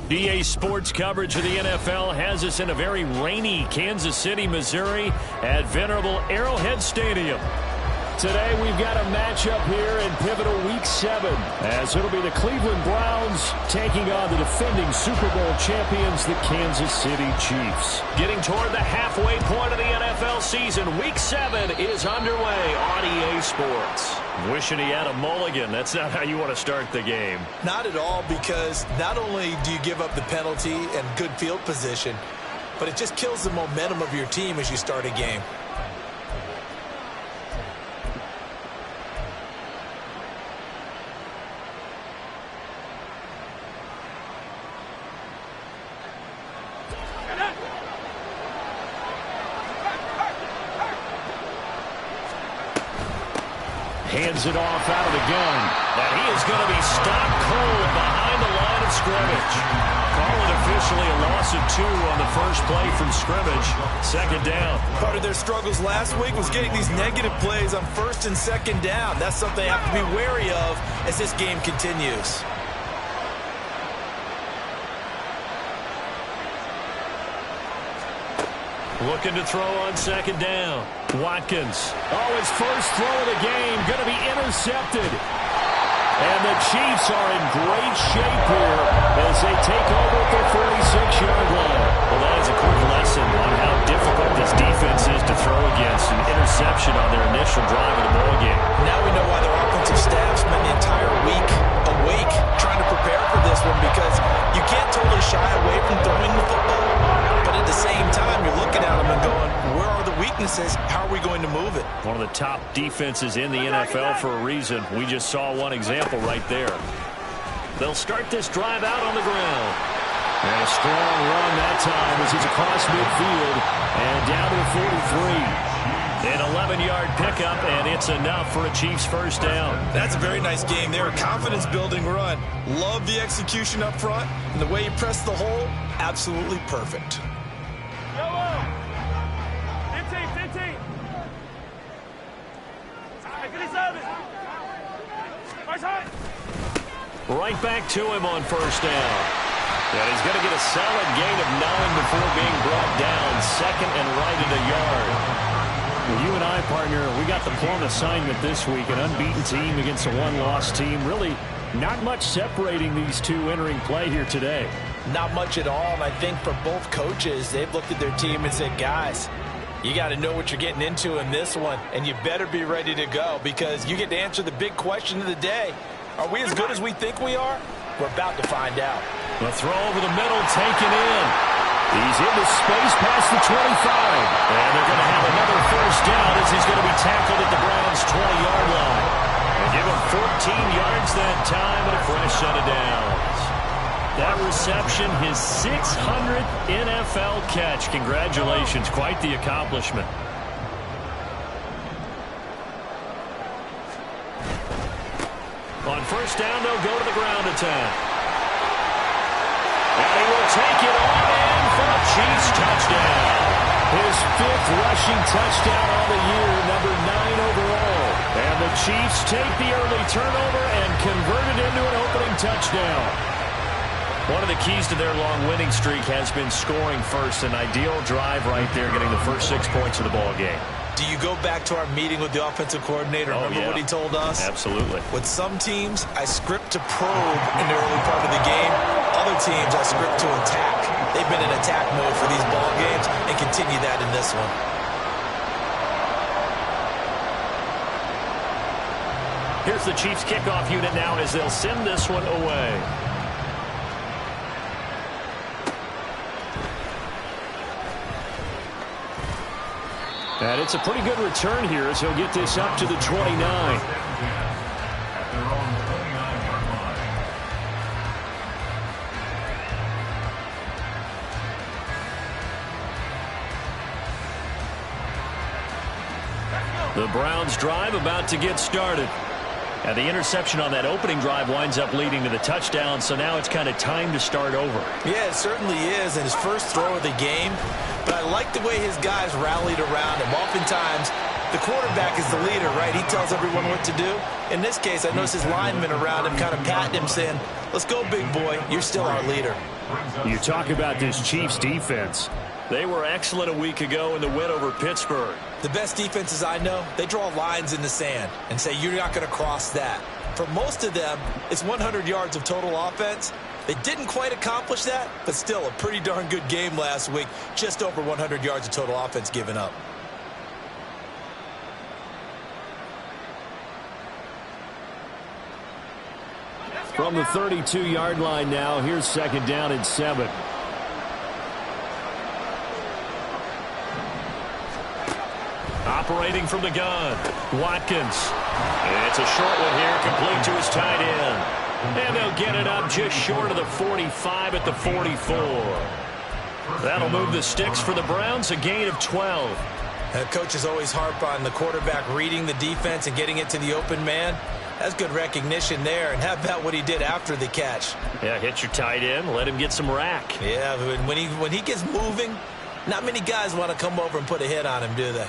DA Sports coverage of the NFL has us in a very rainy Kansas City, Missouri at venerable Arrowhead Stadium. Today we've got a matchup here in pivotal week 7 as it'll be the Cleveland Browns taking on the defending Super Bowl champions, the Kansas City Chiefs. Getting toward the halfway point of the NFL season, week 7 is underway on EA Sports. Wishing he had a mulligan. That's not how you want to start the game. Not at all, because not only do you give up the penalty and good field position, but it just kills the momentum of your team as you start a game. Hands it off out of the gun. And he is going to be stopped cold behind the line of scrimmage. Call it officially a loss of 2 on the first play from scrimmage. Second down. Part of their struggles last week was getting these negative plays on first and second down. That's something they have to be wary of as this game continues. Looking to throw on second down. Watkins. Oh, his first throw of the game going to be intercepted. And the Chiefs are in great shape here as they take over at their 46-yard line. Well, that is a quick lesson on how difficult this defense is to throw against. An interception on their initial drive of the ballgame. Now we know why their offensive staff spent the entire week awake trying to prepare for this one, because you can't totally shy away from throwing the football. But at the same time, you're looking at them and going, where are the weaknesses? How are we going to move it? One of the top defenses in the NFL for a reason. We just saw one example right there. They'll start this drive out on the ground. And a strong run that time as he's across midfield and down to the 43. An 11-yard pickup, and it's enough for a Chiefs first down. That's a very nice game there. Confidence-building run. Love the execution up front, and the way he pressed the hole, absolutely perfect. 15. Right back to him on first down. And he's going to get a solid gain of 9 before being brought down. Second and right at a yard. Well, you and I, partner, we got the plum assignment this week. An unbeaten team against a one-loss team. Really not much separating these two entering play here today. Not much at all, and I think for both coaches, they've looked at their team and said, guys, you got to know what you're getting into in this one, and you better be ready to go, because you get to answer the big question of the day. Are we as good as we think we are? We're about to find out. The throw over the middle, taken in. He's into space past the 25. And they're going to have another first down as he's going to be tackled at the Browns' 20-yard line. And give him 14 yards that time and a fresh set of downs. That reception, his 600th NFL catch. Congratulations. Quite the accomplishment. On first down, they'll go to the ground attack. And he will take it on in for a Chiefs touchdown. His 5th rushing touchdown on the year, number 9 overall. And the Chiefs take the early turnover and convert it into an opening touchdown. One of the keys to their long winning streak has been scoring first. An ideal drive right there, getting the first 6 points of the ball game. Do you go back to our meeting with the offensive coordinator? Remember what he told us? Absolutely. With some teams, I script to probe in the early part of the game. Other teams, I script to attack. They've been in attack mode for these ball games and continue that in this one. Here's the Chiefs kickoff unit now as they'll send this one away. And it's a pretty good return here as he'll get this up to the 29. The Browns drive about to get started. And the interception on that opening drive winds up leading to the touchdown, so now it's kind of time to start over. Yeah, it certainly is, and his first throw of the game. But I like the way his guys rallied around him. Oftentimes, the quarterback is the leader, right? He tells everyone what to do. In this case, I noticed his linemen around him kind of patting him, saying, let's go, big boy. You're still our leader. You talk about this Chiefs defense. They were excellent a week ago in the win over Pittsburgh. The best defenses I know, they draw lines in the sand and say you're not going to cross that. For most of them, it's 100 yards of total offense. They didn't quite accomplish that, but still a pretty darn good game last week. Just over 100 yards of total offense given up. From the 32-yard line now, here's 2nd down and 7. Operating from the gun, Watkins. It's a short one here, complete to his tight end. And they'll get it up just short of the 45 at the 44. That'll move the sticks for the Browns, a gain of 12. Coaches always harp on the quarterback reading the defense and getting it to the open man. That's good recognition there. And how about what he did after the catch? Yeah, hit your tight end, let him get some rack. Yeah, when he gets moving, not many guys want to come over and put a hit on him, do they?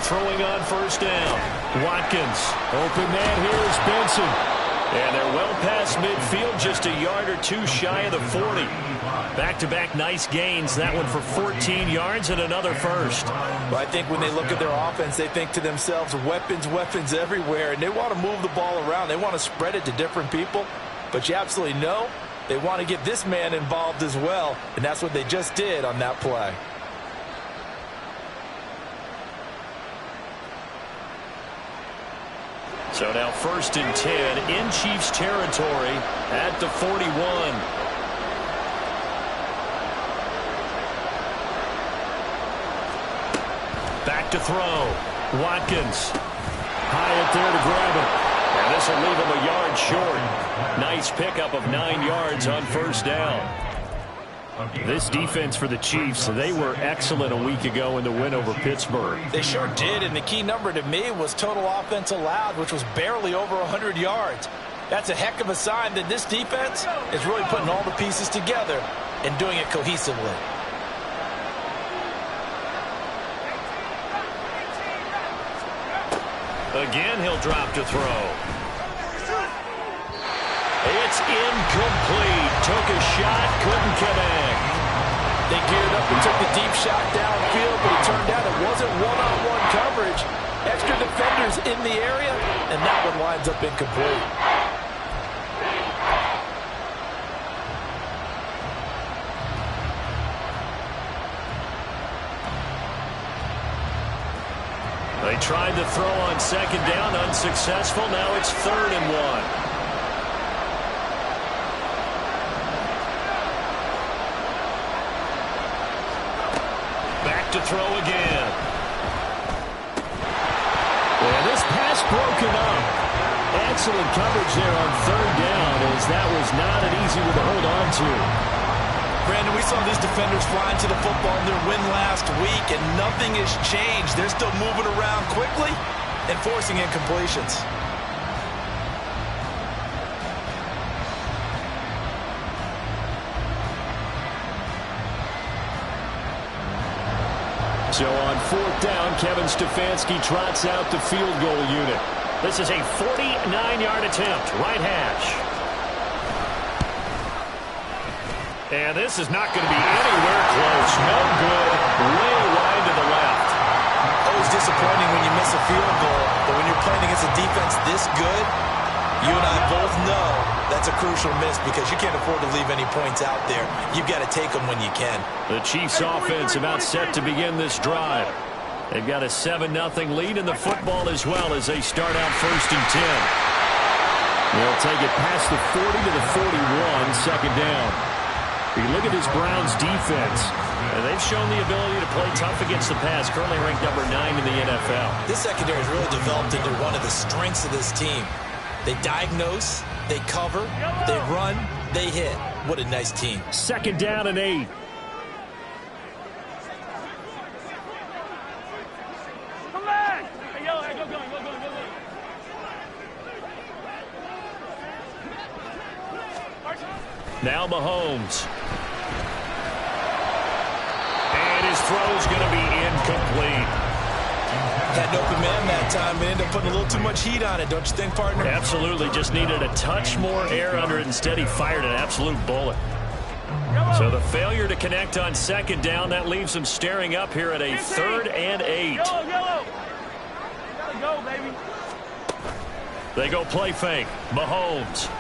Throwing on 1st down. Watkins. Open man here is Benson. And they're well past midfield, just a yard or two shy of the 40. Back-to-back nice gains. That one for 14 yards and another first. Well, I think when they look at their offense, they think to themselves, weapons, weapons everywhere. And they want to move the ball around. They want to spread it to different people. But you absolutely know they want to get this man involved as well. And that's what they just did on that play. So now 1st and 10 in Chiefs territory at the 41. Back to throw. Watkins. High up there to grab it. And this will leave him a yard short. Nice pickup of 9 yards on 1st down. This defense for the Chiefs, they were excellent a week ago in the win over Pittsburgh. They sure did, and the key number to me was total offense allowed, which was barely over 100 yards. That's a heck of a sign that this defense is really putting all the pieces together and doing it cohesively. Again, he'll drop to throw. It's incomplete. Took a shot, couldn't connect. They geared up and took the deep shot downfield, but it turned out it wasn't one-on-one coverage. Extra defenders in the area, and that one winds up incomplete. They tried to throw on 2nd down, unsuccessful. Now it's 3rd and 1. To throw again. And this pass broken up. Excellent coverage there on 3rd down, as that was not an easy one to hold on to. Brandon, we saw these defenders flying to the football in their win last week, and nothing has changed. They're still moving around quickly and forcing incompletions. So on 4th down, Kevin Stefanski trots out the field goal unit. This is a 49-yard attempt, right hash. And this is not going to be anywhere close. No good. Way wide to the left. Always disappointing when you miss a field goal, but when you're playing against a defense this good, you and I both know that's a crucial miss because you can't afford to leave any points out there. You've got to take them when you can. The Chiefs offense about set to begin this drive. They've got a 7-0 lead in the football as well as they start out 1st and 10. They'll take it past the 40 to the 41, 2nd down. You look at this Browns defense, and they've shown the ability to play tough against the pass, currently ranked number 9 in the NFL. This secondary has really developed into one of the strengths of this team. They diagnose, they cover, they run, they hit. What a nice team. 2nd down and 8. Come back! Hey, go, go, go, go, go, go, go. Now Mahomes. And his throw's going to be incomplete. Had an open man that time, but ended up putting a little too much heat on it, don't you think, partner? Absolutely. Just needed a touch more air under it. Instead, he fired an absolute bullet. So the failure to connect on second down, that leaves him staring up here at a 3rd and 8. Yellow. Gotta go, baby. They go play fake. Mahomes.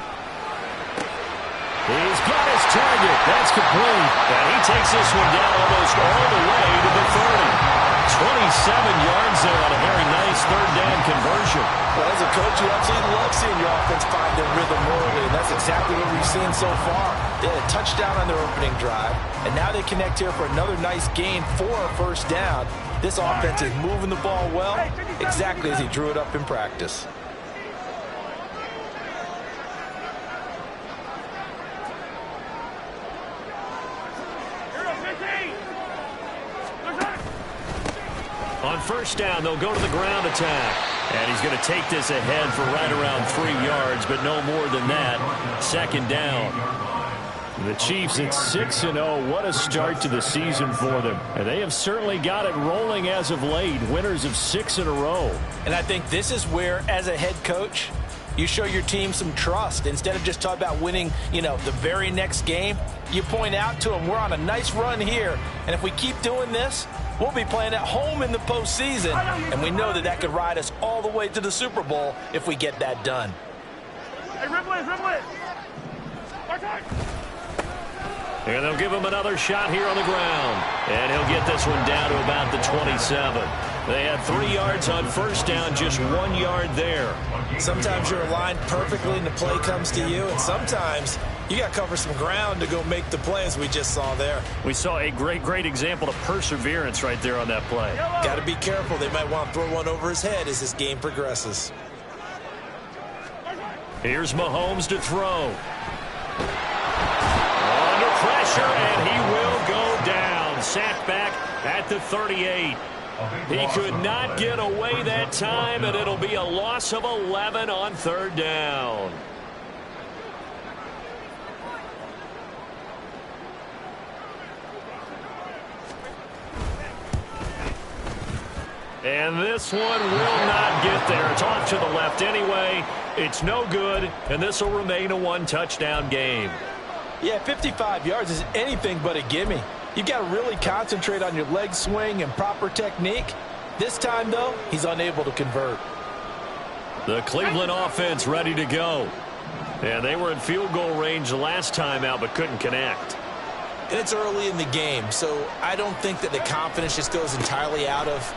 He's got his target. That's complete. And he takes this one down almost all the way to the 30. 27 yards there on a very nice 3rd down conversion. Well, as a coach, you absolutely love seeing your offense find their rhythm early, and that's exactly what we've seen so far. They had a touchdown on their opening drive, and now they connect here for another nice gain for a 1st down. This offense is moving the ball well, exactly as he drew it up in practice. On 1st down, they'll go to the ground attack. And he's going to take this ahead for right around 3 yards, but no more than that. 2nd down. The Chiefs at 6-0. What a start to the season for them. And they have certainly got it rolling as of late. Winners of 6 in a row. And I think this is where, as a head coach, you show your team some trust. Instead of just talking about winning, the very next game, you point out to them, we're on a nice run here. And if we keep doing this, we'll be playing at home in the postseason, and we know that could ride us all the way to the Super Bowl if we get that done. Hey, ribble it. And they'll give him another shot here on the ground. And he'll get this one down to about the 27. They had 3 yards on 1st down, just 1 yard there. Sometimes you're aligned perfectly and the play comes to you, and sometimes you got to cover some ground to go make the play, as we just saw there. We saw a great example of perseverance right there on that play. Got to be careful. They might want to throw one over his head as this game progresses. Here's Mahomes to throw. Under pressure, and he will go down. Sacked back at the 38. He could not get away that time, and it'll be a loss of 11 on 3rd down. And this one will not get there. It's off to the left anyway. It's no good, and this will remain a 1-touchdown game. Yeah, 55 yards is anything but a gimme. You've got to really concentrate on your leg swing and proper technique. This time, though, he's unable to convert. The Cleveland offense ready to go. And they were in field goal range the last time out, but couldn't connect. And it's early in the game, so I don't think that the confidence just goes entirely out of,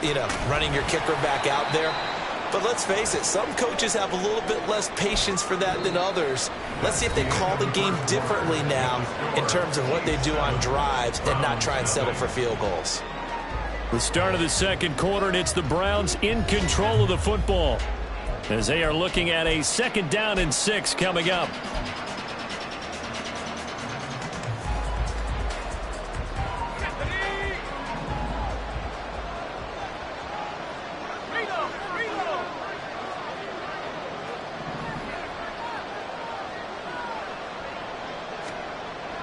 running your kicker back out there. But let's face it, some coaches have a little bit less patience for that than others. Let's see if they call the game differently now in terms of what they do on drives and not try and settle for field goals. The start of the 2nd quarter, and it's the Browns in control of the football as they are looking at a 2nd down and 6 coming up.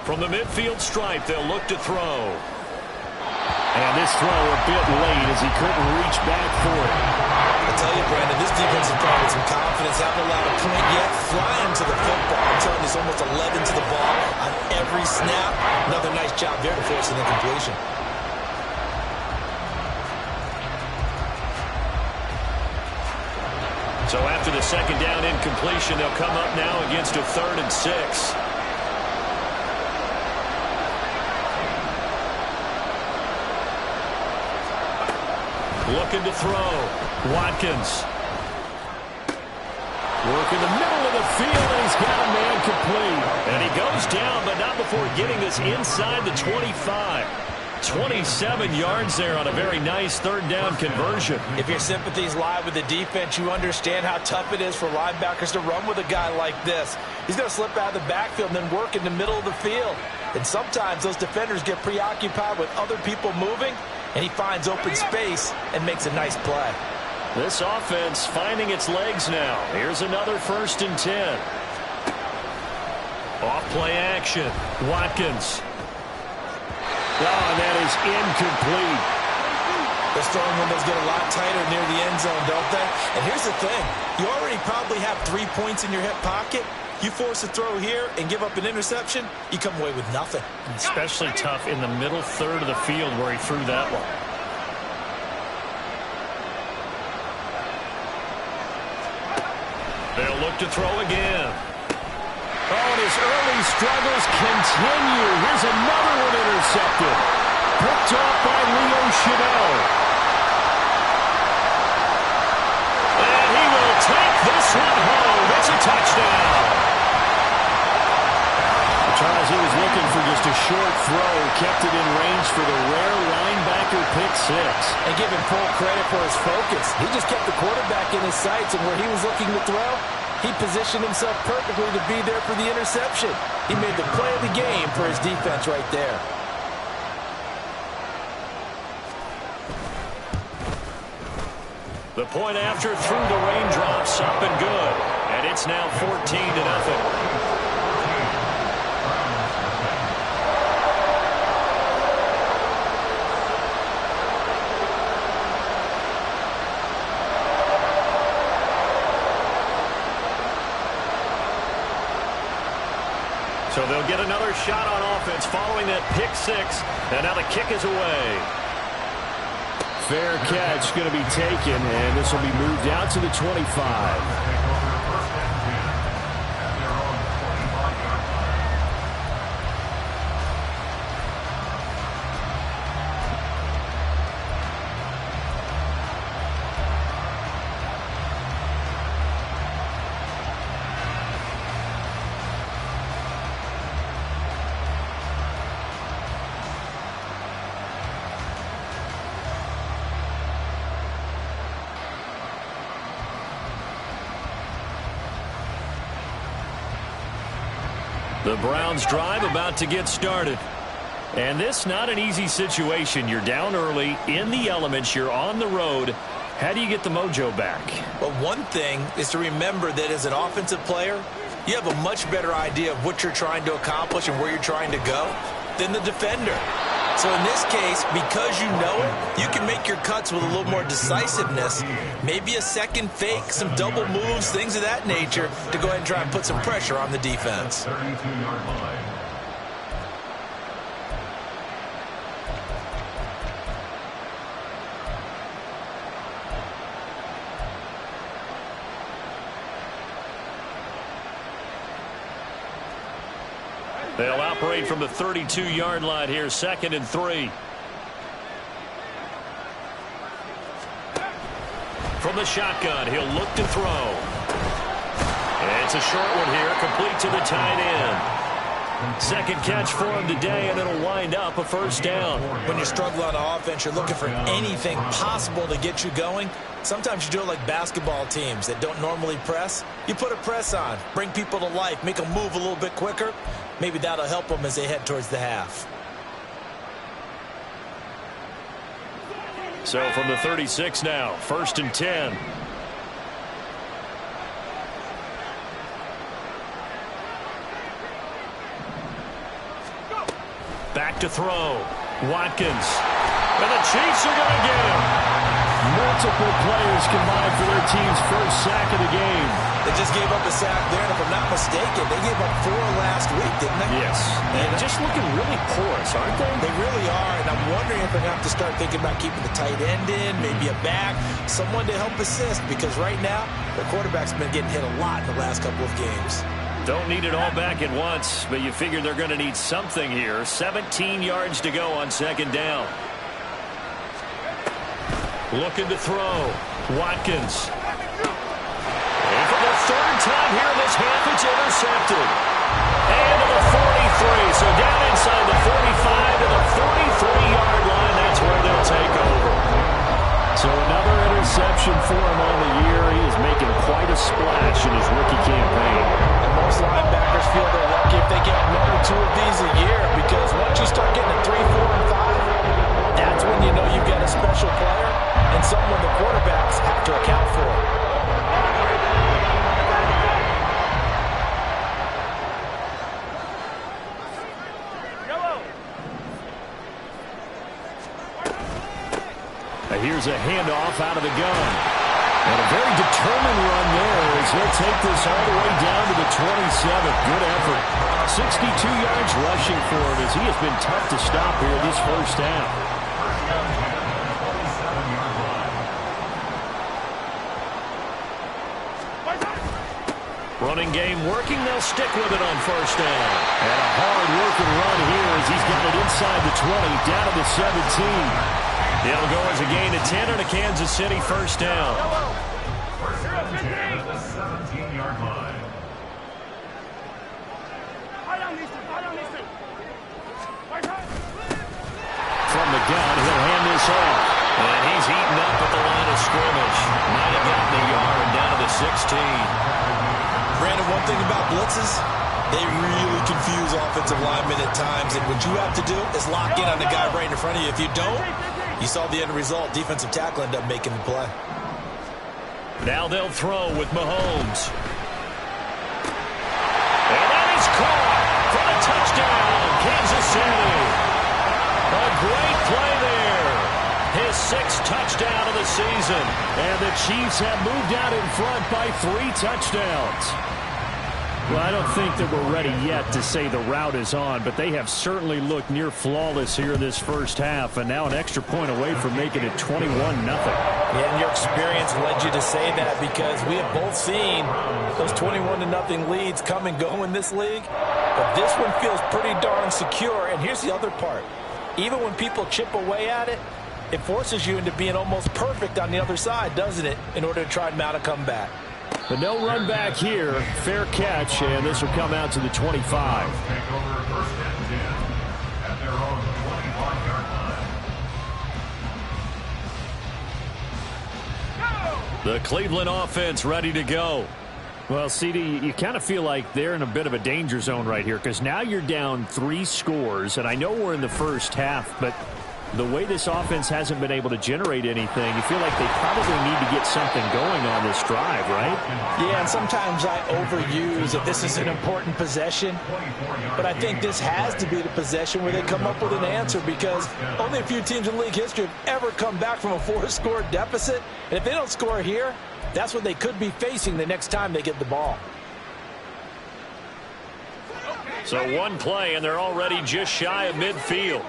From the midfield stripe, they'll look to throw. And this throw a bit late as he couldn't reach back for it. I tell you, Brandon, this defense is playing with some confidence. Haven't allowed a point yet. Flying to the football. I'm telling you, it's almost 11 to the ball on every snap. Another nice job there to force an incompletion. So after the 2nd down incompletion, they'll come up now against a 3rd and 6. Looking to throw. Watkins. Working the middle of the field, and he's got a man complete. And he goes down, but not before getting this inside the 25. 27 yards there on a very nice 3rd down conversion. If your sympathies lie with the defense, you understand how tough it is for linebackers to run with a guy like this. He's going to slip out of the backfield and then work in the middle of the field. And sometimes those defenders get preoccupied with other people moving, and he finds open space and makes a nice play. This offense finding its legs now. Here's another 1st and 10. Off play action. Watkins. Oh, and that is incomplete. Those throwing windows get a lot tighter near the end zone, don't they? And here's the thing. You already probably have 3 points in your hip pocket. You force a throw here and give up an interception, you come away with nothing. Especially tough in the middle third of the field where he threw that one. They'll look to throw again. Oh, and his early struggles continue. Here's another one intercepted. Picked off by Leo Chanel. And he will take this one home. It's a touchdown. Charles, he was looking for just a short throw. Kept it in range for the rare linebacker pick six. And give him full credit for his focus. He just kept the quarterback in his sights, and where he was looking to throw, he positioned himself perfectly to be there for the interception. He made the play of the game for his defense right there. The point after through the raindrops, up and good. And it's now 14-0. So they'll get another shot on offense following that pick six. And now the kick is away. Fair catch going to be taken, and this will be moved out to the 25. The Browns drive about to get started. And this not an easy situation. You're down early, in the elements, you're on the road. How do you get the mojo back? Well, one thing is to remember that as an offensive player, you have a much better idea of what you're trying to accomplish and where you're trying to go than the defender. So in this case, because you know it, you can make your cuts with a little more decisiveness. Maybe a second fake, some double moves, things of that nature to go ahead and try and put some pressure on the defense. 32-yard line. They'll operate from the 32-yard line here, 2nd and 3. From the shotgun, he'll look to throw. And it's a short one here, complete to the tight end. Second catch for him today, and it'll wind up a first down. When you struggle on offense, you're looking for anything possible to get you going. Sometimes you do it like basketball teams that don't normally press. You put a press on, bring people to life, make them move a little bit quicker. Maybe that'll help them as they head towards the half. So from the 36 now, 1st and 10. Back to throw. Watkins. And the Chiefs are going to get him. Multiple players combined for their team's first sack of the game. They just gave up a sack there, and if I'm not mistaken, they gave up 4 last week, didn't they? Yes. And just looking really porous, aren't they? They really are, and I'm wondering if they're going to have to start thinking about keeping the tight end in, maybe a back, someone to help assist, because right now, their quarterback's been getting hit a lot in the last couple of games. Don't need it all back at once, but you figure they're going to need something here. 17 yards to go on 2nd down. Looking to throw. Watkins. And for the 3rd time here in this half, it's intercepted. And to the 43. So down inside the 45 to the 43-yard line. That's where they'll take over. So another interception for him on the year. He is making quite a splash in his rookie campaign. And most linebackers feel they're lucky if they get 1 or 2 of these a year, because once you start getting to 3, 4, and 5, that's when you know you've got a special player and someone the quarterbacks have to account for. a handoff out of the gun. And a very determined run there as he'll take this all the way down to the 27. Good effort. 62 yards rushing for him as he has been tough to stop here this first half. Running game working. They'll stick with it on first down. And a hard-working run here as he's got it inside the 20, down to the 17. It'll go as a gain of 10 on a Kansas City first down. First and 10 at the 17-yard line. From the gun, he'll hand this off. And he's eaten up at the line of scrimmage. Might have gotten a yard down to the 16. Brandon, one thing about blitzes, they really confuse offensive linemen at times, and what you have to do is lock in on the guy right in front of you. If you don't, you saw the end result. Defensive tackle ended up making the play. Now they'll throw with Mahomes. And that is caught for the touchdown, Kansas City. A great play there. His 6th touchdown of the season. And the Chiefs have moved out in front by 3 touchdowns. Well, I don't think that we're ready yet to say the route is on, but they have certainly looked near flawless here this first half, and now an extra point away from making it 21-0. Yeah, and your experience led you to say that because we have both seen those 21-0 leads come and go in this league, but this one feels pretty darn secure, and here's the other part. Even when people chip away at it, it forces you into being almost perfect on the other side, doesn't it, in order to try and mount a comeback. But no run back here. Fair catch, and this will come out to the 25. Take over first and 10 at their own 25-yard line. The Cleveland offense ready to go. Well, CD, you kind of feel like they're in a bit of a danger zone right here because now you're down 3 scores, and I know we're in the first half, but the way this offense hasn't been able to generate anything, you feel like they probably need to get something going on this drive, right? Yeah, and sometimes I overuse that this is an important possession, but I think this has to be the possession where they come up with an answer because only a few teams in league history have ever come back from a 4-score deficit, and if they don't score here, that's what they could be facing the next time they get the ball. So one play, and they're already just shy of midfield.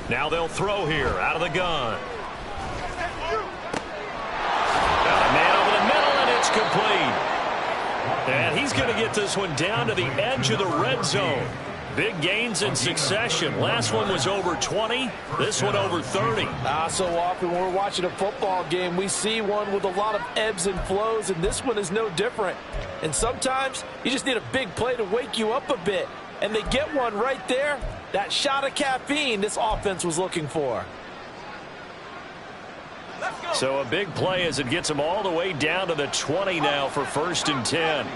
Now they'll throw here out of the gun. Got a man over the middle, and it's complete. And he's going to get this one down to the edge of the red zone. Big gains in succession. Last one was over 20. This one over 30. So often when we're watching a football game, we see one with a lot of ebbs and flows, and this one is no different. And sometimes you just need a big play to wake you up a bit. And they get one right there. That shot of caffeine this offense was looking for. So a big play as it gets them all the way down to the 20 now for first and 10.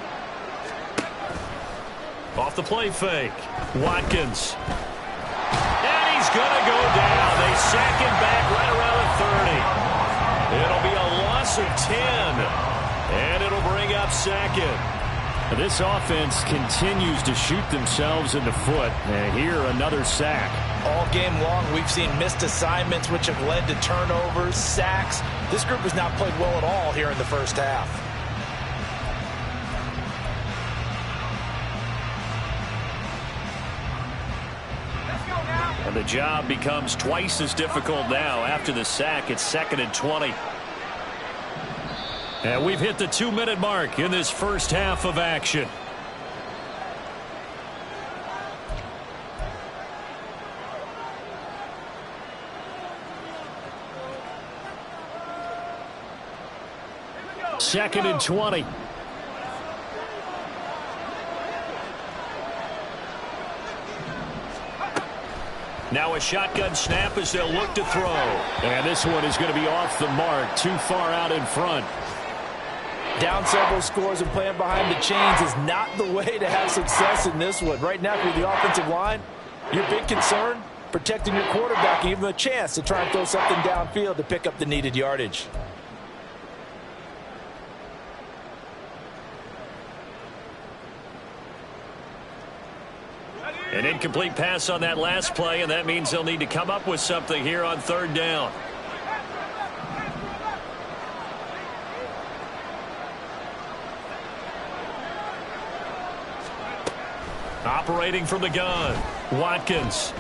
Off the play fake. Watkins. And he's going to go down. They sack him back right around the 30. It'll be a loss of 10. And it'll bring up second. This offense continues to shoot themselves in the foot. And here, another sack. All game long, we've seen missed assignments, which have led to turnovers, sacks. This group has not played well at all here in the first half. And the job becomes twice as difficult now. After the sack, it's 2nd and 20. And we've hit the 2-minute mark in this first half of action. Second and 20. Now a shotgun snap as they'll look to throw. And this one is going to be off the mark, too far out in front. Down several scores and playing behind the chains is not the way to have success in this one. Right now, if you're the offensive line, your big concern, protecting your quarterback, and give him a chance to try and throw something downfield to pick up the needed yardage. An incomplete pass on that last play, and that means they'll need to come up with something here on third down. Operating from the gun, Watkins.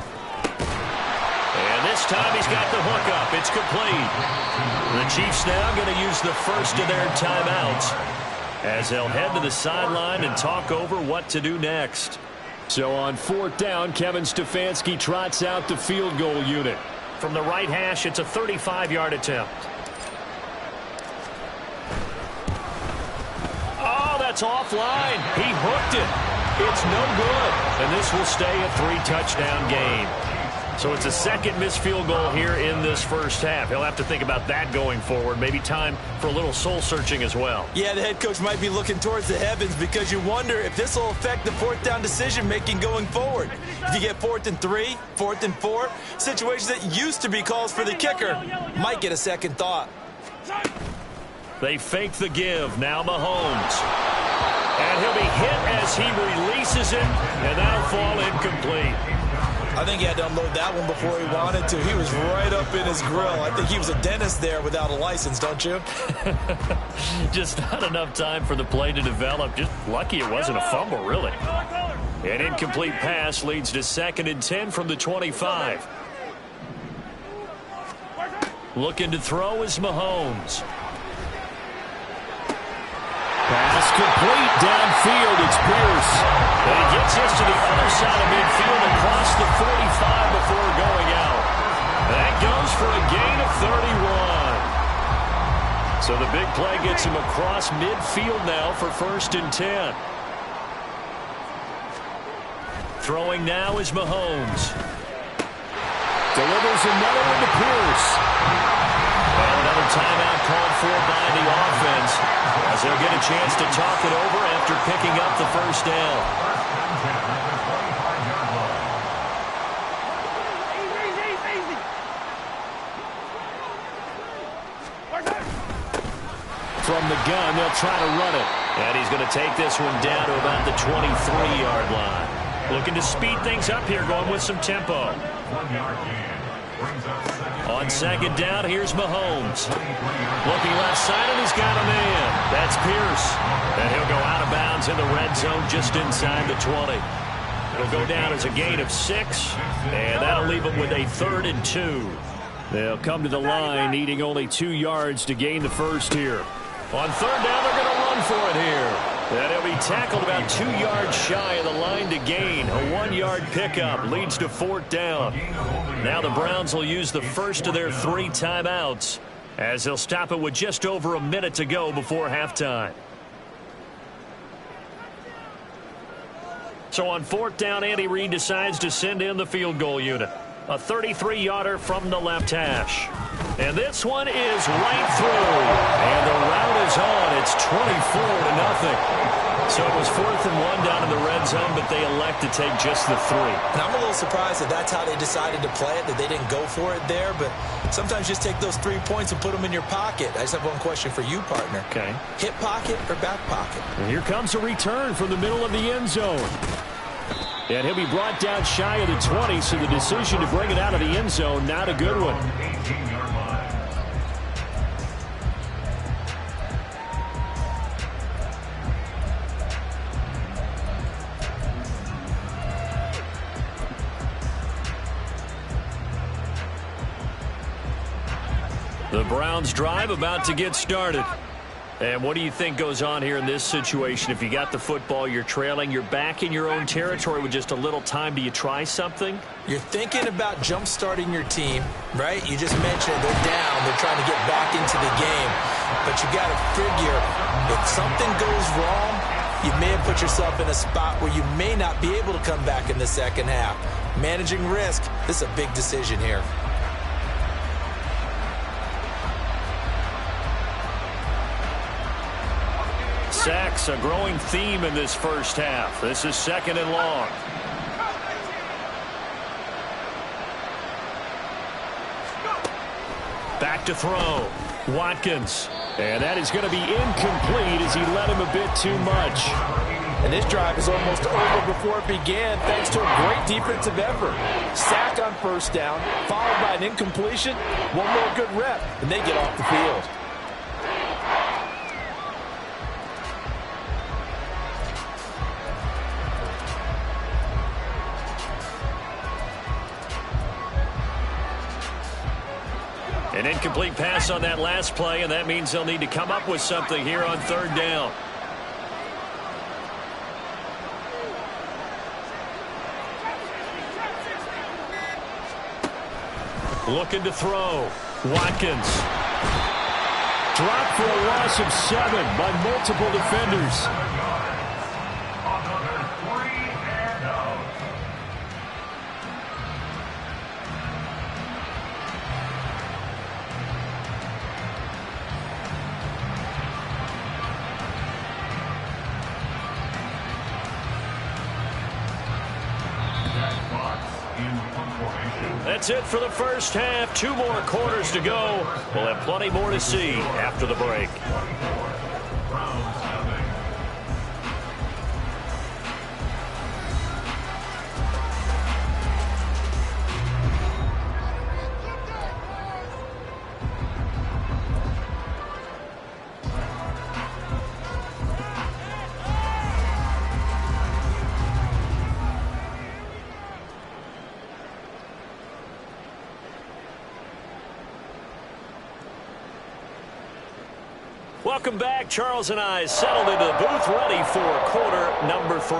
And this time he's got the hook up. It's complete. The Chiefs now going to use the first of their timeouts as they'll head to the sideline and talk over what to do next. So on fourth down, Kevin Stefanski trots out the field goal unit. From the right hash, it's a 35-yard attempt. Oh, that's offline. He hooked it. It's no good. And this will stay a 3-touchdown game. So it's a second missed field goal here in this first half. He'll have to think about that going forward. Maybe time for a little soul-searching as well. Yeah, the head coach might be looking towards the heavens because you wonder if this will affect the fourth down decision-making going forward. If you get 4th and 3, 4th and 4, situations that used to be calls for the kicker might get a second thought. They fake the give. Now Mahomes. And he'll be hit as he releases it, and that'll fall incomplete. I think he had to unload that one before he wanted to. He was right up in his grill. I think he was a dentist there without a license, don't you? Just not enough time for the play to develop. Just lucky it wasn't a fumble, really. An incomplete pass leads to 2nd and 10 from the 25. Looking to throw is Mahomes. Pass complete downfield. It's Pierce. And he gets us to the other side of midfield across the 45 before going out. That goes for a gain of 31. So the big play gets him across midfield now for 1st and 10. Throwing now is Mahomes. Delivers another one to Pierce. And another timeout called for by the offense as they'll get a chance to talk it over after picking up the first down. From the gun, they'll try to run it. And he's going to take this one down to about the 23-yard line. Looking to speed things up here, going with some tempo. On 2nd down, here's Mahomes. Looking left side, and he's got a man. That's Pierce. And he'll go out of bounds in the red zone just inside the 20. It'll go down as a gain of 6, and that'll leave him with a 3rd and 2. They'll come to the line, needing only 2 yards to gain the first here. On 3rd down, they're going to run for it here. And he'll be tackled about 2 yards shy of the line to gain. A 1-yard pickup leads to 4th down. Now the Browns will use the first of their 3 timeouts as they'll stop it with just over a minute to go before halftime. So on 4th down, Andy Reid decides to send in the field goal unit. A 33-yarder from the left hash. And this one is right through. And the route is on. It's 24-0. So it was 4th and 1 down in the red zone, but they elect to take just the 3. And I'm a little surprised that that's how they decided to play it, that they didn't go for it there. But sometimes just take those 3 points and put them in your pocket. I just have one question for you, partner. Okay. Hip pocket or back pocket? And here comes a return from the middle of the end zone. And he'll be brought down shy of the 20, so the decision to bring it out of the end zone, not a good one. The Browns drive about to get started. And what do you think goes on here in this situation? If you got the football, you're trailing, you're back in your own territory with just a little time. Do you try something? You're thinking about jump-starting your team, right? You just mentioned they're down. They're trying to get back into the game. But you got to figure if something goes wrong, you may have put yourself in a spot where you may not be able to come back in the second half. Managing risk, this is a big decision here. Sacks, a growing theme in this first half. This is 2nd and long. Back to throw. Watkins. And that is going to be incomplete as he led him a bit too much. And this drive is almost over before it began thanks to a great defensive effort. Sack on first down, followed by an incompletion. One more good rep, and they get off the field. An incomplete pass on that last play, and that means they'll need to come up with something here on third down. Looking to throw. Watkins. Dropped for a loss of 7 by multiple defenders. That's it for the first half. 2 more quarters to go. We'll have plenty more to see after the break. Welcome back. Charles and I settled into the booth, ready for quarter number 3.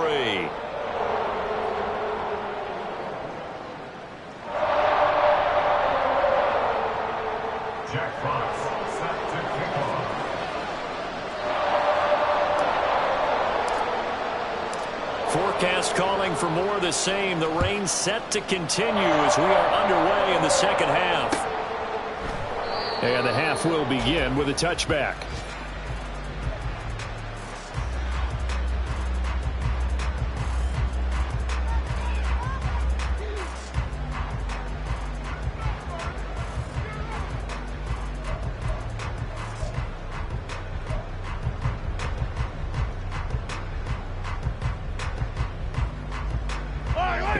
Jack Fox set to kick off. Forecast calling for more of the same. The rain set to continue as we are underway in the second half. And the half will begin with a touchback.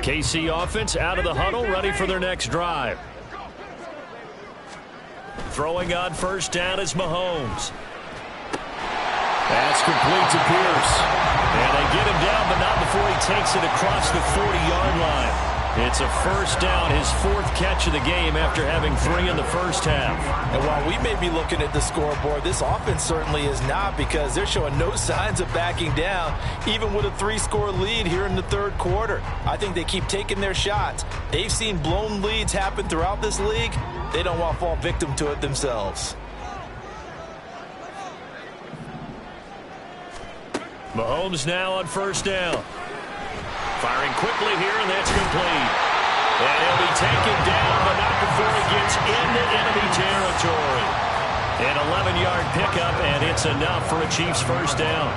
KC offense out of the huddle, ready for their next drive. Throwing on first down is Mahomes. That's complete to Pierce. And they get him down, but not before he takes it across the 40-yard line. It's a first down, his 4th catch of the game after having 3 in the first half. And while we may be looking at the scoreboard, this offense certainly is not, because they're showing no signs of backing down, even with a 3-score lead here in the third quarter. I think they keep taking their shots. They've seen blown leads happen throughout this league. They don't want to fall victim to it themselves. Mahomes now on first down. Firing quickly here, and that's complete. And he'll be taken down, but not before he gets into enemy territory. An 11-yard pickup, and it's enough for a Chiefs first down.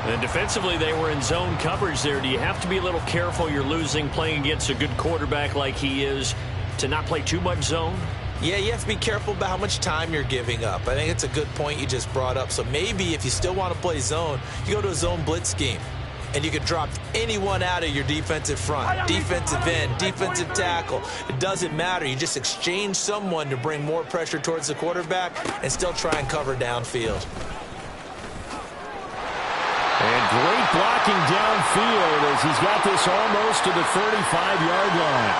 And defensively, they were in zone coverage there. Do you have to be a little careful? You're losing playing against a good quarterback like he is to not play too much zone? Yeah, you have to be careful about how much time you're giving up. I think it's a good point you just brought up. So maybe if you still want to play zone, you go to a zone blitz scheme. And you can drop anyone out of your defensive front, defensive end, defensive tackle. It doesn't matter. You just exchange someone to bring more pressure towards the quarterback and still try and cover downfield. And great blocking downfield as he's got this almost to the 35-yard line.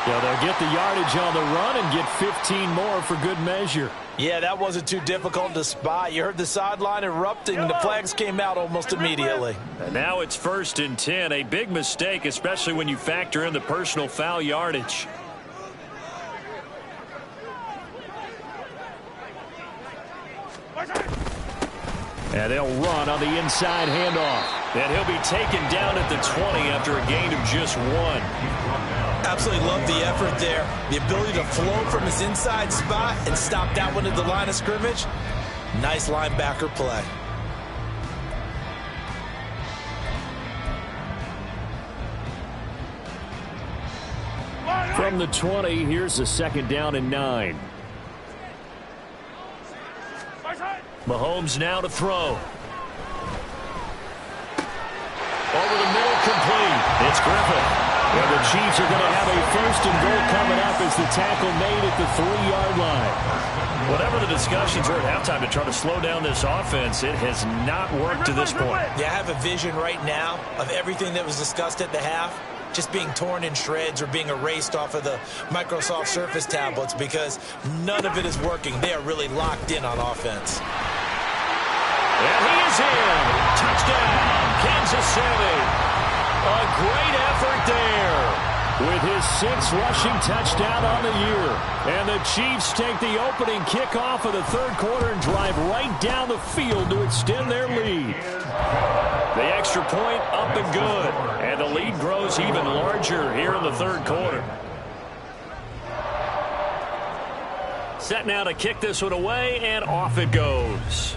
Yeah, they'll get the yardage on the run and get 15 more for good measure. Yeah, that wasn't too difficult to spot. You heard the sideline erupting, and the flags came out almost immediately. And now it's 1st and 10. A big mistake, especially when you factor in the personal foul yardage. And they'll run on the inside handoff. And he'll be taken down at the 20 after a gain of just 1. Absolutely love the effort there. The ability to flow from his inside spot and stop that one at the line of scrimmage. Nice linebacker play. From the 20, here's a 2nd down and 9. Mahomes now to throw. Over the middle, complete. It's Griffith. And the Chiefs are going to have a first and goal coming up as the tackle made at the 3-yard line. Whatever the discussions were at halftime to try to slow down this offense, it has not worked to this point. Yeah, I have a vision right now of everything that was discussed at the half just being torn in shreds or being erased off of the Microsoft Surface tablets because none of it is working. They are really locked in on offense. And he is in. Touchdown, Kansas City. A great effort there with his 6th rushing touchdown on the year. And the Chiefs take the opening kickoff of the third quarter and drive right down the field to extend their lead. The extra point up and good. And the lead grows even larger here in the third quarter. Set now to kick this one away, and off it goes.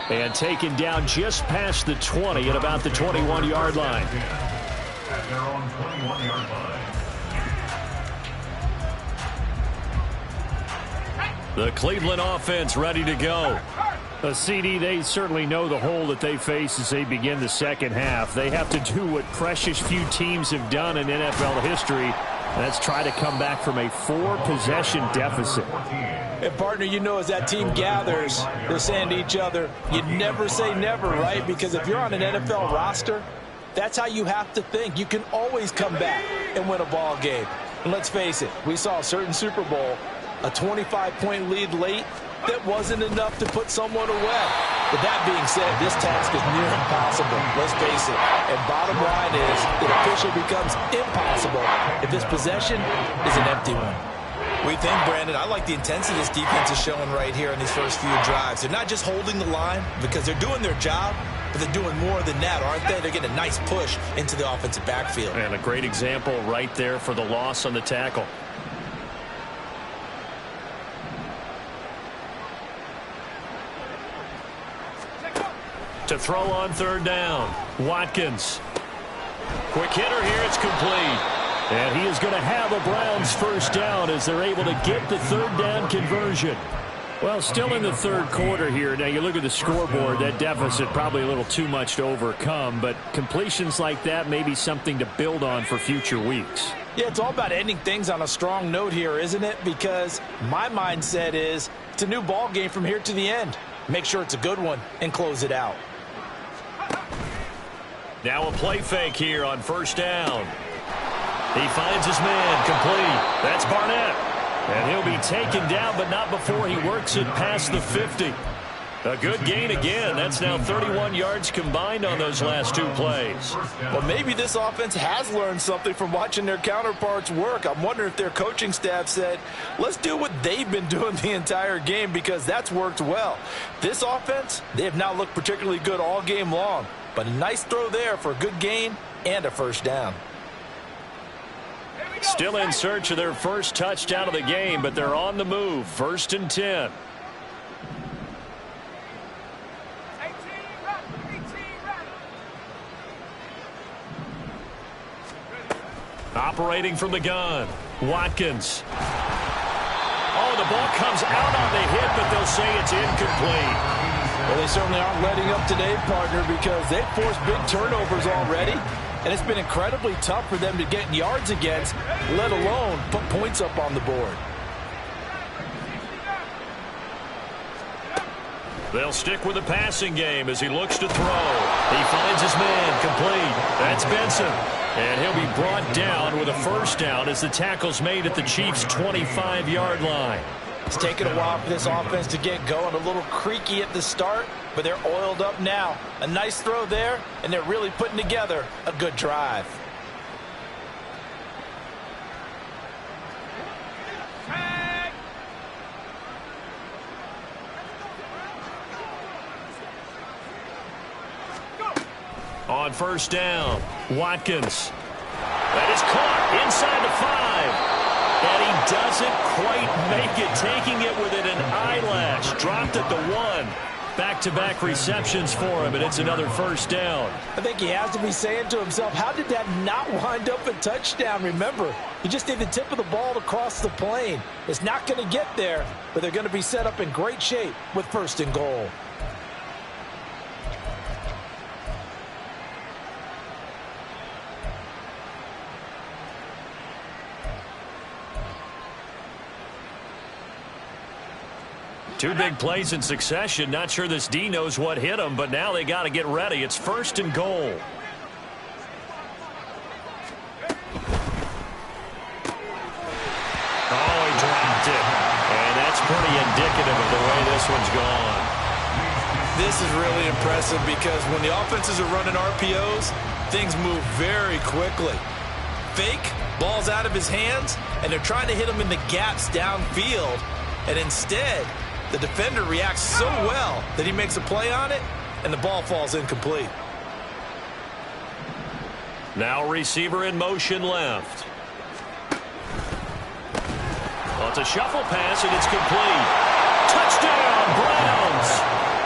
And taken down just past the 20 at about the 21-yard line. At their own 21-yard line. The Cleveland offense ready to go. A CD, they certainly know the hole that they face as they begin the second half. They have to do what precious few teams have done in NFL history, and that's try to come back from a 4-possession deficit. And, partner, you know, as that team gathers, they're saying to each other, you never say never, right? Because if you're on an NFL roster, that's how you have to think. You can always come back and win a ball game. And let's face it, we saw a certain Super Bowl, a 25-point lead late, that wasn't enough to put someone away. But that being said, this task is near impossible. Let's face it. And bottom line is, it officially becomes impossible if this possession is an empty one. We think, Brandon, I like the intensity this defense is showing right here in these first few drives. They're not just holding the line because they're doing their job, but they're doing more than that, aren't they? They're getting a nice push into the offensive backfield. And a great example right there for the loss on the tackle. To throw on third down, Watkins. Quick hitter here, it's complete. And he is going to have a Browns first down as they're able to get the third down conversion. Well, still in the third quarter here. Now, you look at the scoreboard, that deficit probably a little too much to overcome, but completions like that may be something to build on for future weeks. Yeah, it's all about ending things on a strong note here, isn't it? Because my mindset is it's a new ball game from here to the end. Make sure it's a good one and close it out. Now a play fake here on first down. He finds his man, complete. That's Barnett. And he'll be taken down, but not before he works it past the 50. A good gain again. That's now 31 yards combined on those last two plays. Well, maybe this offense has learned something from watching their counterparts work. I'm wondering if their coaching staff said, let's do what they've been doing the entire game because that's worked well. This offense, they have not looked particularly good all game long. But a nice throw there for a good gain and a first down. Still in search of their first touchdown of the game, but they're on the move. 1st and 10. Operating from the gun, Watkins. Oh, the ball comes out on the hit, but they'll say it's incomplete. Well, they certainly aren't letting up today, partner, because they've forced big turnovers already, and it's been incredibly tough for them to get yards against, let alone put points up on the board. They'll stick with the passing game as he looks to throw. He finds his man, complete. That's Benson. And he'll be brought down with a first down as the tackle's made at the Chiefs' 25-yard line. It's taken a while for this offense to get going. A little creaky at the start, but they're oiled up now. A nice throw there, and they're really putting together a good drive. On first down, Watkins. That is caught inside the 5. And he doesn't quite make it, taking it within an eyelash. Dropped at the 1. Back-to-back receptions for him, and it's another first down. I think he has to be saying to himself, how did that not wind up a touchdown? Remember, you just need the tip of the ball to cross the plane. It's not going to get there, but they're going to be set up in great shape with 1st and goal. Two big plays in succession. Not sure this D knows what hit him, but now they got to get ready. It's 1st and goal. Oh, he dropped it. And that's pretty indicative of the way this one's gone. This is really impressive because when the offenses are running RPOs, things move very quickly. Fake, ball's out of his hands, and they're trying to hit him in the gaps downfield. And instead, the defender reacts so well that he makes a play on it, and the ball falls incomplete. Now receiver in motion left. Well, it's a shuffle pass, and it's complete. Touchdown, Browns!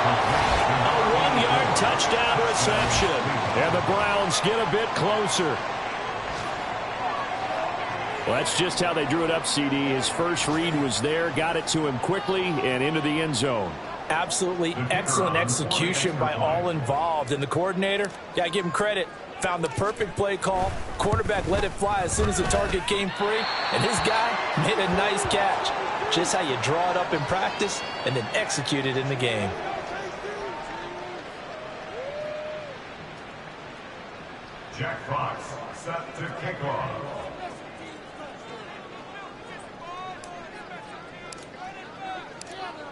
A 1-yard touchdown reception. And the Browns get a bit closer. Well, that's just how they drew it up, CD. His first read was there, got it to him quickly, and into the end zone. Absolutely excellent execution by all involved. And the coordinator, got to give him credit, found the perfect play call. Quarterback let it fly as soon as the target came free, and his guy made a nice catch. Just how you draw it up in practice and then execute it in the game. Jack Fox set to kick off.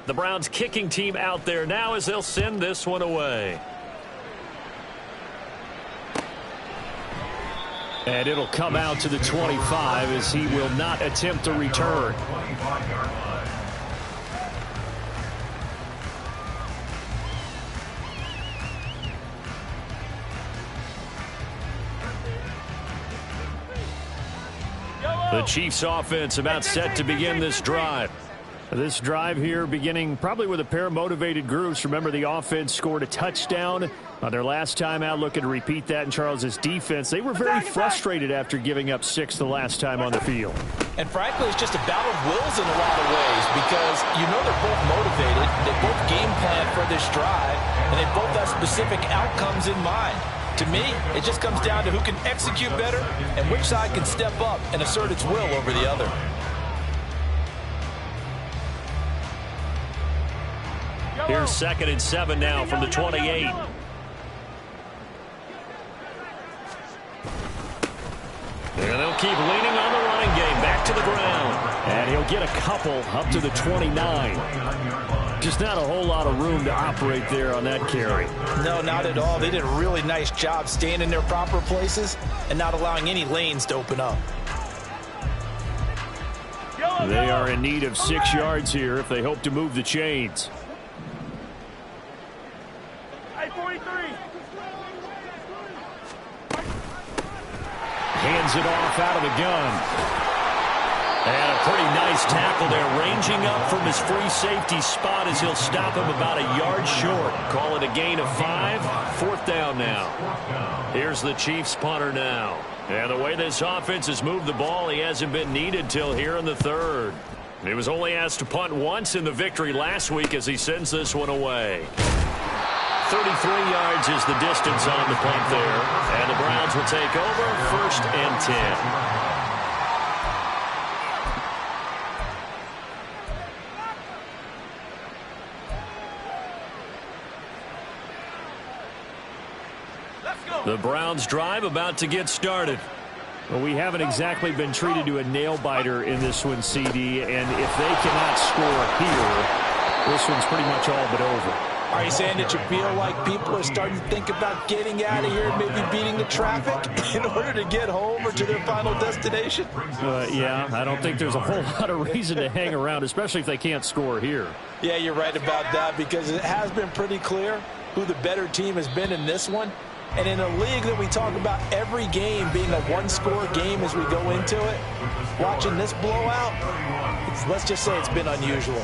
The Browns kicking team out there now as they'll send this one away. And it'll come out to the 25 as he will not attempt to return. The Chiefs offense about set to begin this drive. This drive here beginning probably with a pair of motivated groups. Remember, the offense scored a touchdown on their last time out, looking to repeat that in Charles's defense. They were very frustrated after giving up 6 the last time on the field. And frankly, it's just a battle of wills in a lot of ways because you know they're both motivated. They both game plan for this drive, and they both have specific outcomes in mind. To me, it just comes down to who can execute better and which side can step up and assert its will over the other. Here's 2nd and 7 now from the 28. And they'll keep leaning on the running game. Back to the ground. And he'll get a couple up to the 29. Just not a whole lot of room to operate there on that carry. No, not at all. They did a really nice job staying in their proper places and not allowing any lanes to open up. They are in need of 6 yards here if they hope to move the chains. Hands it off out of the gun. And a pretty nice tackle there, ranging up from his free safety spot as he'll stop him about a yard short. Call it a gain of 5. 4th down now. Here's the Chiefs punter now. And the way this offense has moved the ball, he hasn't been needed till here in the 3rd. He was only asked to punt once in the victory last week as he sends this one away. 33 yards is the distance on the punt there. And the Browns will take over 1st and 10. The Browns drive about to get started. Well, we haven't exactly been treated to a nail-biter in this one, CD, and if they cannot score here, this one's pretty much all but over. Are you saying that you feel like people are starting to think about getting out of here, maybe beating the traffic in order to get home or to their final destination? Yeah, I don't think there's a whole lot of reason to hang around, especially if they can't score here. Yeah, you're right about that because it has been pretty clear who the better team has been in this one. And in a league that we talk about every game being a one-score game as we go into it, watching this blowout, let's just say it's been unusual.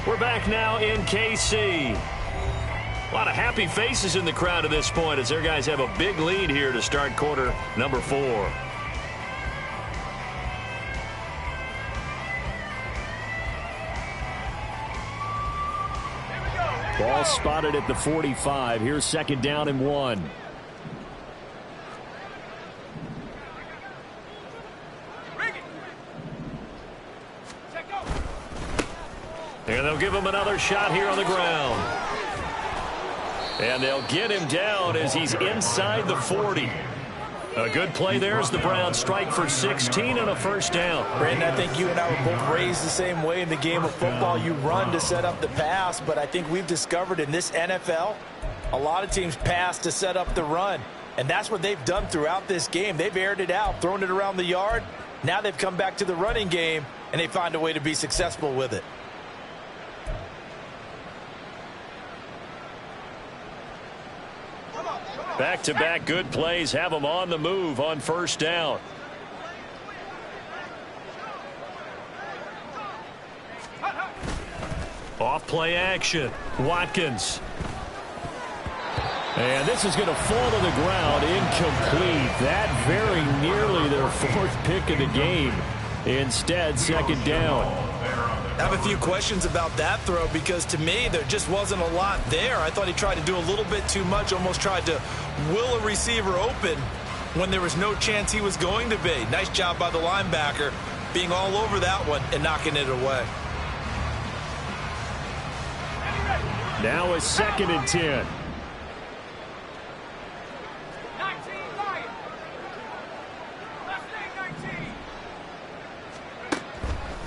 We're back now in KC. A lot of happy faces in the crowd at this point as their guys have a big lead here to start quarter number 4. Ball spotted at the 45. Here's 2nd down and 1. And they'll give him another shot here on the ground. And they'll get him down as he's inside the 40. A good play there as the Browns strike for 16 and a first down. Brandon, I think you and I were both raised the same way in the game of football. You run to set up the pass, but I think we've discovered in this NFL, a lot of teams pass to set up the run. And that's what they've done throughout this game. They've aired it out, thrown it around the yard. Now they've come back to the running game, and they find a way to be successful with it. Back-to-back good plays have them on the move on first down. Off play action. Watkins. And this is going to fall to the ground. Incomplete. That very nearly their 4th pick of the game. Instead, 2nd down. I have a few questions about that throw because to me there just wasn't a lot there. I thought he tried to do a little bit too much, almost tried to will a receiver open when there was no chance he was going to be. Nice job by the linebacker being all over that one and knocking it away. Now a 2nd and 10.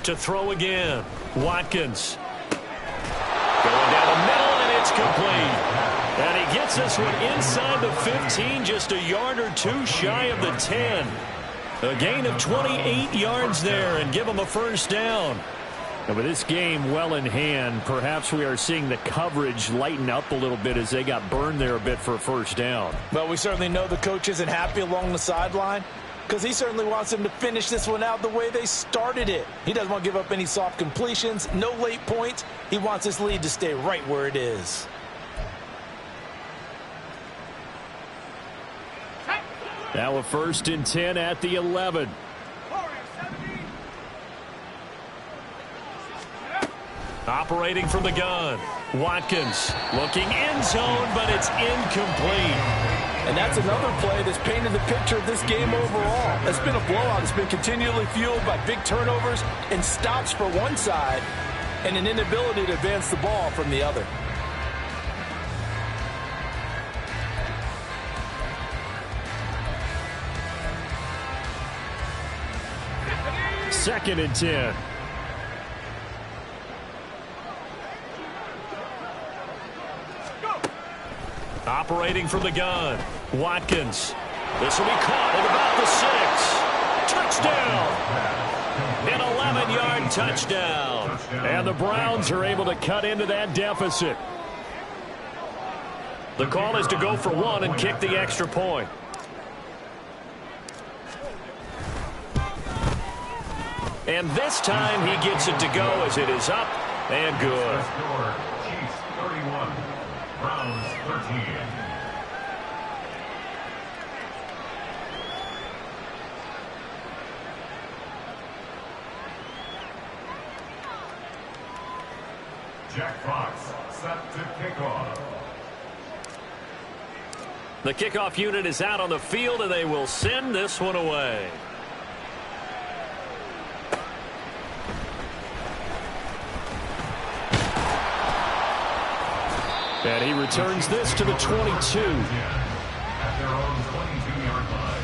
To throw again. Watkins. Going down the middle, and it's complete. And he gets this one inside the 15, just a yard or 2 shy of the 10. A gain of 28 yards there, and give him a first down. And with this game well in hand, perhaps we are seeing the coverage lighten up a little bit as they got burned there a bit for a first down. Well, we certainly know the coach isn't happy along the sideline, because he certainly wants them to finish this one out the way they started it. He doesn't want to give up any soft completions, no late points. He wants this lead to stay right where it is. Now a 1st and 10 at the 11. Operating from the gun. Watkins looking end zone, but it's incomplete. And that's another play that's painted the picture of this game overall. It's been a blowout. It's been continually fueled by big turnovers and stops for one side and an inability to advance the ball from the other. Second and 10. Operating from the gun. Watkins. This will be caught at about the 6. Touchdown. An 11-yard touchdown. And the Browns are able to cut into that deficit. The call is to go for 1 and kick the extra point. And this time he gets it to go as it is up and good. Chiefs 31, Browns 13. Jack Fox set to kick off. The kickoff unit is out on the field, and they will send this one away. And he returns this to the 22. At their own 22-yard line.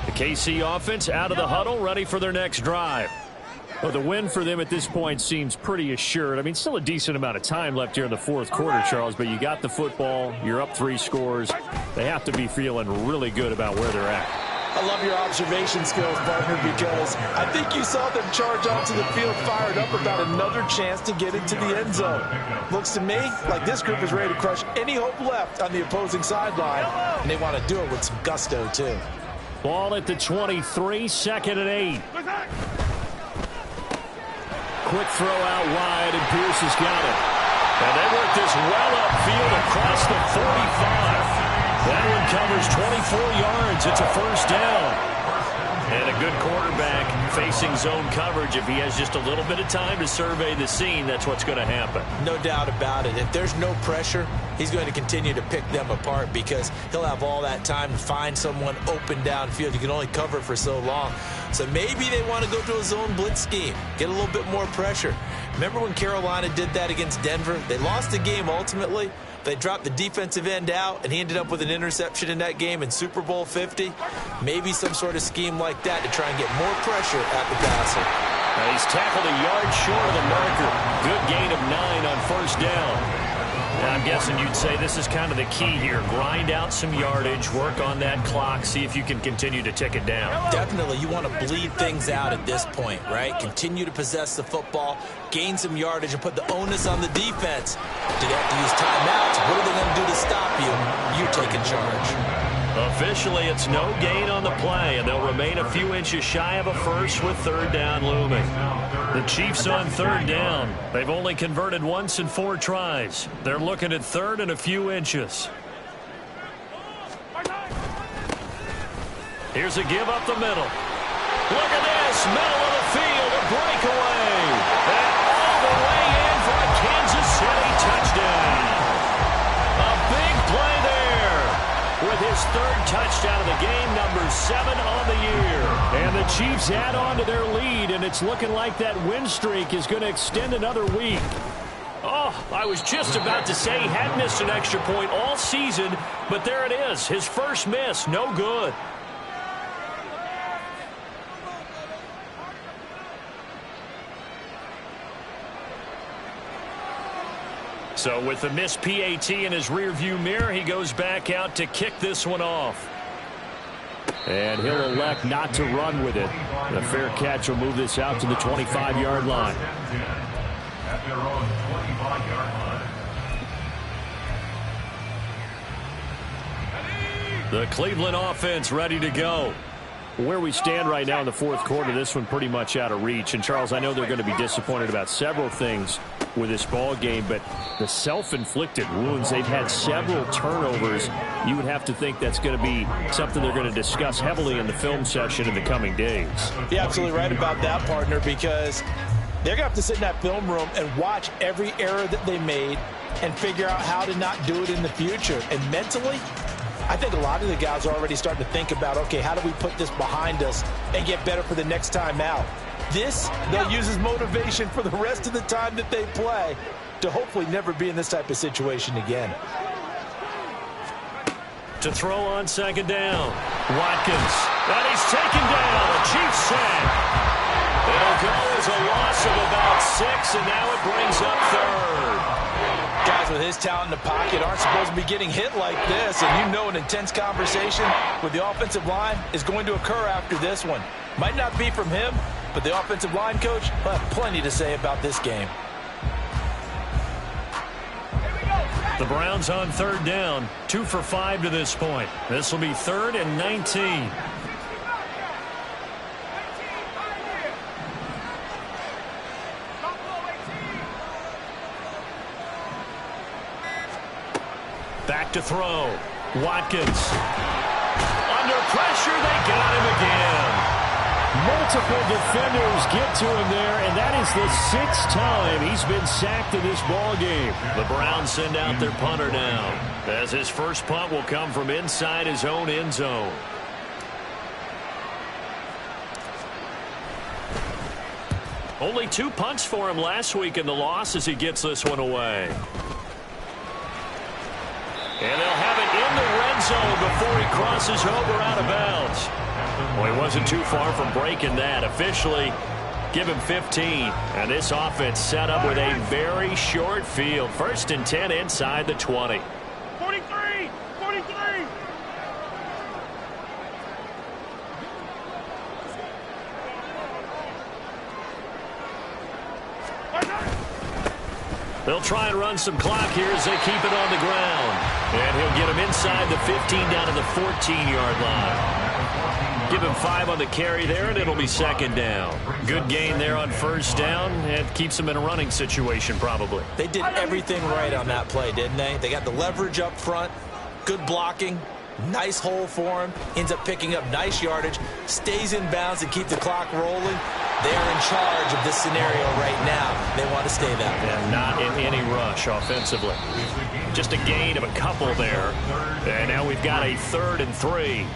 The KC offense out of the huddle, ready for their next drive. Well, the win for them at this point seems pretty assured. I mean, still a decent amount of time left here in the 4th quarter, Charles, but you got the football, you're up 3 scores. They have to be feeling really good about where they're at. I love your observation skills, partner, because I think you saw them charge onto the field fired up about another chance to get into the end zone. Looks to me like this group is ready to crush any hope left on the opposing sideline, and they want to do it with some gusto, too. Ball at the 23, 2nd and 8. Quick throw out wide, and Pierce has got it. And they work this well upfield across the 45. That one covers 24 yards. It's a first down. And a good quarterback facing zone coverage. If he has just a little bit of time to survey the scene, that's what's going to happen. No doubt about it. If there's no pressure, he's going to continue to pick them apart because he'll have all that time to find someone open downfield. You can only cover for so long. So maybe they want to go to a zone blitz scheme, get a little bit more pressure. Remember when Carolina did that against Denver? They lost the game ultimately. They dropped the defensive end out, and he ended up with an interception in that game in Super Bowl 50. Maybe some sort of scheme like that to try and get more pressure at the passer. Now he's tackled a yard short of the marker. Good gain of 9 on first down. Now I'm guessing you'd say this is kind of the key here. Grind out some yardage, work on that clock, see if you can continue to tick it down. Definitely. You want to bleed things out at this point, right? Continue to possess the football, gain some yardage, and put the onus on the defense. Do they have to use timeouts? What are they going to do to stop you? You're taking charge. Officially, it's no gain on the play, and they'll remain a few inches shy of a first with third down looming. The Chiefs on third down. They've only converted once in 4 tries. They're looking at third and a few inches. Here's a give up the middle. Look at this, middle of the field, a breakaway. And all the way in for a Kansas City touchdown. A big play there with his 3rd touchdown of the game, number 7 on the year. And the Chiefs add on to their lead, and it's looking like that win streak is going to extend another week. Oh, I was just about to say he had missed an extra point all season, but there it is, his first miss, no good. So with the missed PAT in his rearview mirror, he goes back out to kick this one off. And he'll elect not to run with it. A fair catch will move this out to the 25-yard line. At their own 25-yard line. The Cleveland offense ready to go. Where we stand right now in the 4th quarter, this one pretty much out of reach. And, Charles, I know they're going to be disappointed about several things with this ball game, but the self-inflicted wounds, they've had several turnovers. You would have to think that's going to be something they're going to discuss heavily in the film session in the coming days. You're absolutely right about that, partner, because they're going to have to sit in that film room and watch every error that they made and figure out how to not do it in the future. And mentally, I think a lot of the guys are already starting to think about, okay, how do we put this behind us and get better for the next time out? This, they'll use as motivation for the rest of the time that they play to hopefully never be in this type of situation again. To throw on 2nd down, Watkins. And he's taken down, a Chiefs sack. It'll go as a loss of about 6, and now it brings up 3rd. Guys with his talent in the pocket aren't supposed to be getting hit like this, and you know an intense conversation with the offensive line is going to occur after this one. Might not be from him, but the offensive line coach will have plenty to say about this game. The Browns on 3rd down, 2 for 5 to this point. This will be 3rd and 19. Back to throw. Watkins. Under pressure, they got him again. Multiple defenders get to him there, and that is the 6th time he's been sacked in this ball game. The Browns send out their punter now, as his first punt will come from inside his own end zone. Only 2 punts for him last week in the loss as he gets this one away. And they'll have it in the red zone before he crosses over out of bounds. Well, he wasn't too far from breaking that. Officially, give him 15. And this offense set up with a very short field. 1st and 10 inside the 20. 43! 43! They'll try and run some clock here as they keep it on the ground. And he'll get him inside the 15 down to the 14-yard line. Give him 5 on the carry there, and it'll be second down. Good gain there on first down. It keeps them in a running situation, probably. They did everything right on that play, didn't they? They got the leverage up front, good blocking, nice hole for him, ends up picking up nice yardage, stays in bounds and keep the clock rolling. They are in charge of this scenario right now. They want to stay that way. And not in any rush offensively. Just a gain of a couple there. And now we've got a 3rd and 3.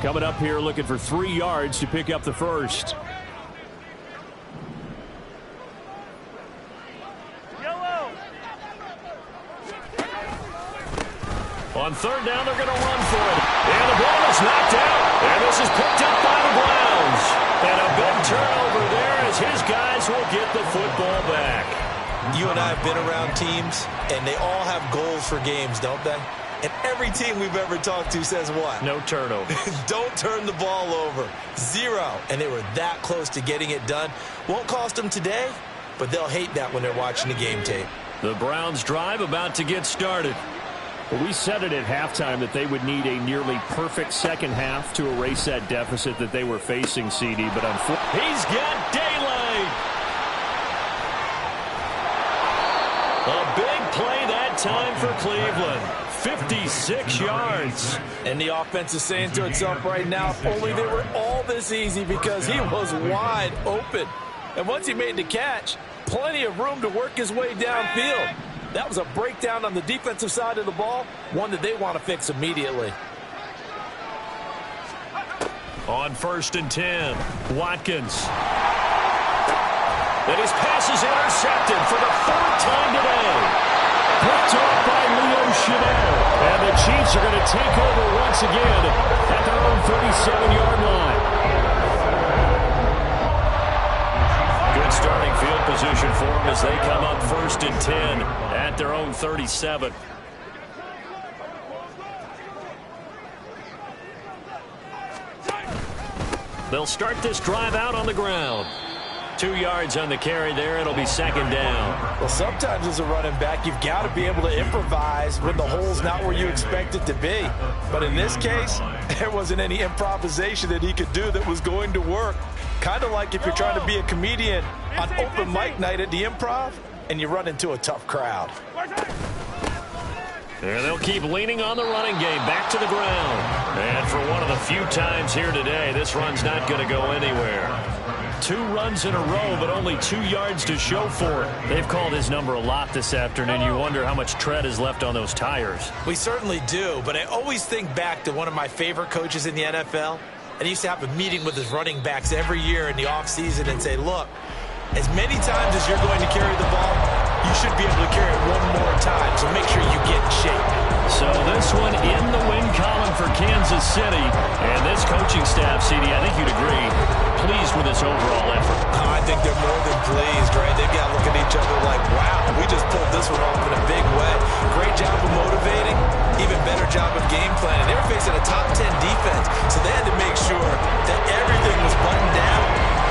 Coming up here looking for 3 yards to pick up the first. On 3rd down, they're going to run for it. And the ball is knocked out. And this is picked up by the Browns. And a big turnover there as his guys will get the football back. You and I have been around teams, and they all have goals for games, don't they? And every team we've ever talked to says what? No turnover. Don't turn the ball over. 0. And they were that close to getting it done. Won't cost them today, but they'll hate that when they're watching the game tape. The Browns drive about to get started. Well, we said it at halftime that they would need a nearly perfect second half to erase that deficit that they were facing, CD. But unfortunately, he's got daylight. A big play that time for Cleveland. 56 yards. And the offense is saying to itself right now, if only they were all this easy, because he was wide open. And once he made the catch, plenty of room to work his way downfield. That was a breakdown on the defensive side of the ball, one that they want to fix immediately. On 1st and 10, Watkins. And his pass is intercepted for the 4th time today. Picked off by Leo Chanel. And the Chiefs are going to take over once again at their own 37-yard line. Good starting field position for them as they come up 1st and 10 at their own 37. They'll start this drive out on the ground. 2 yards on the carry there. It'll be second down. Well, sometimes as a running back, you've got to be able to improvise when the hole's not where you expect it to be. But in this case, there wasn't any improvisation that he could do that was going to work. Kind of like if you're trying to be a comedian on open mic night at the Improv and you run into a tough crowd. And they'll keep leaning on the running game back to the ground. And for one of the few times here today, this run's not going to go anywhere. 2 runs in a row, but only 2 yards to show for it. They've called his number a lot this afternoon. You wonder how much tread is left on those tires. We certainly do, but I always think back to one of my favorite coaches in the NFL. And he used to have a meeting with his running backs every year in the offseason and say, look, as many times as you're going to carry the ball, you should be able to carry it one more time, so make sure you get in shape. So this one in the win column for Kansas City. And this coaching staff, CD, I think you'd agree, pleased with this overall effort. I think they're more than pleased, right? They've got to look at each other like, wow, we just pulled this one off in a big way. Great job of motivating, even better job of game planning. They were facing a top 10 defense, so they had to make sure that everything was buttoned down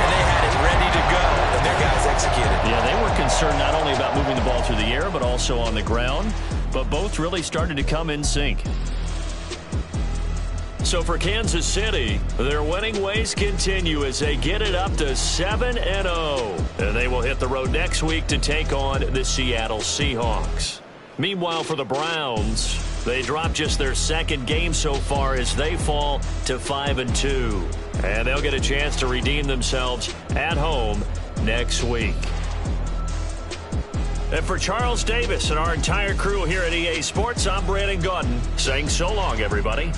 and they had it ready to go, and their guys executed. Yeah, they were concerned not only about moving the ball through the air, but also on the ground. But both really started to come in sync. So for Kansas City, their winning ways continue as they get it up to 7-0. And they will hit the road next week to take on the Seattle Seahawks. Meanwhile, for the Browns, they dropped just their 2nd game so far as they fall to 5-2. And they'll get a chance to redeem themselves at home next week. And for Charles Davis and our entire crew here at EA Sports, I'm Brandon Gaudin saying so long, everybody.